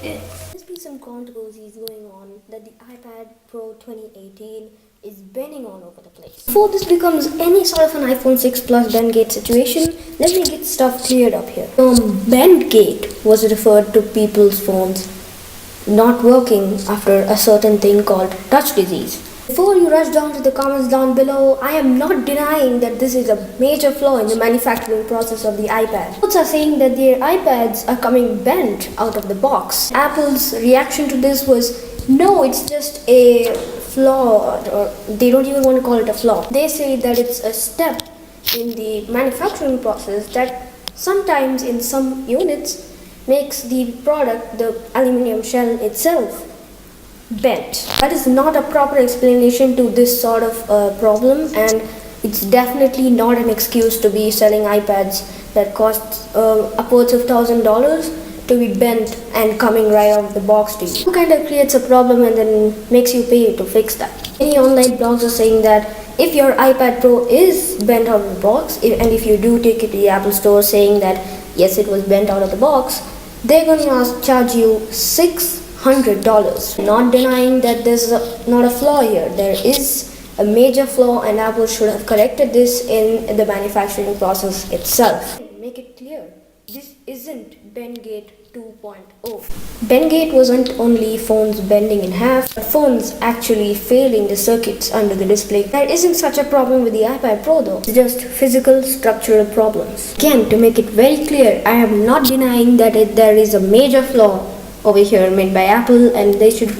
There's been some controversies going on that the iPad Pro 2018 is bending all over the place. Before this becomes any sort of an iPhone 6 Plus bend-gate situation, let me get stuff cleared up here. Bend-gate was referred to people's phones not working after a certain thing called touch disease. Before you rush down to the comments down below, I am not denying that this is a major flaw in the manufacturing process of the iPad. Folks are saying that their iPads are coming bent out of the box. Apple's reaction to this was, no, it's just a flaw, or they don't even want to call it a flaw. They say that it's a step in the manufacturing process that sometimes in some units makes the product, the aluminum shell itself, bent. That is not a proper explanation to this sort of problem, and it's definitely not an excuse to be selling iPads that cost upwards of $1,000 to be bent and coming right out of the box to you. It kind of creates a problem and then makes you pay to fix that. Many online blogs are saying that if your iPad Pro is bent out of the box, and if you do take it to the Apple Store saying that yes, it was bent out of the box, they're going to charge you $600. Not denying that there's not a flaw here. There is a major flaw, and Apple should have corrected this in the manufacturing process itself. Make it clear, this isn't bend-gate 2.0. Bend-gate wasn't only phones bending in half, but phones actually failing the circuits under the display. There isn't such a problem with the iPad Pro though. It's just physical structural problems. Again, to make it very clear, I am not denying that there is a major flaw over here made by Apple, and they should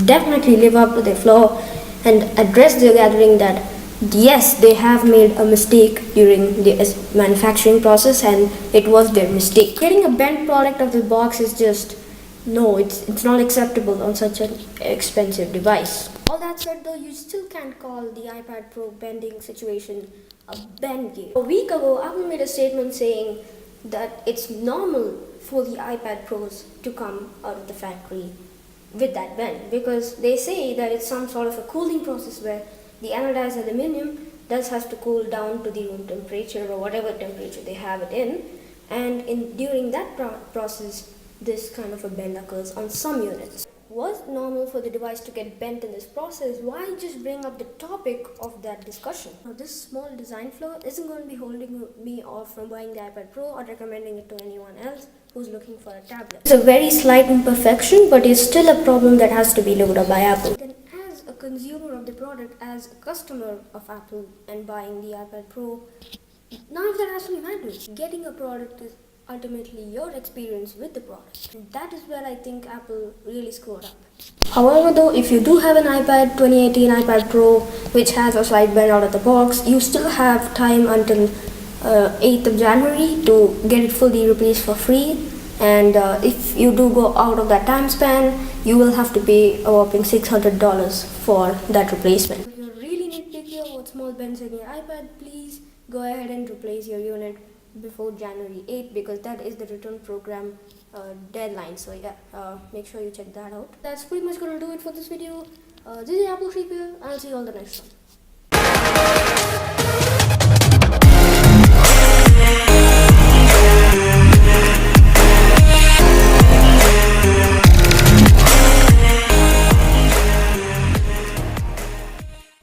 definitely live up to their flaw and address the gathering that yes, they have made a mistake during the manufacturing process and it was their mistake. Getting a bent product out of the box is just, no, it's not acceptable on such an expensive device. All that said though, you still can't call the iPad Pro bending situation a bend gate. A week ago, Apple made a statement saying that it's normal for the iPad Pros to come out of the factory with that bend, because they say that it's some sort of a cooling process where the anodized aluminum does has to cool down to the room temperature or whatever temperature they have it in, and during that process this kind of a bend occurs on some units. Was normal for the device to get bent in this process? Why just bring up the topic of that discussion? Now, this small design flaw isn't going to be holding me off from buying the iPad Pro or recommending it to anyone else who's looking for a tablet. It's a very slight imperfection, but it's still a problem that has to be looked up by Apple. Then, as a consumer of the product, as a customer of Apple and buying the iPad Pro, none of that has to be managed. Getting a product is ultimately your experience with the product. And that is where I think Apple really screwed up. However though, if you do have an iPad 2018 iPad Pro which has a slight bend out of the box, you still have time until 8th of January to get it fully replaced for free. And if you do go out of that time span, you will have to pay a whopping $600 for that replacement. If you're really nitpicky about small bends in your iPad, please go ahead and replace your unit before January 8th, because that is the return program deadline. So yeah, make sure you check that out. That's pretty much going to do it for this video. This is Apple Sheep here, and I'll see you all the next time.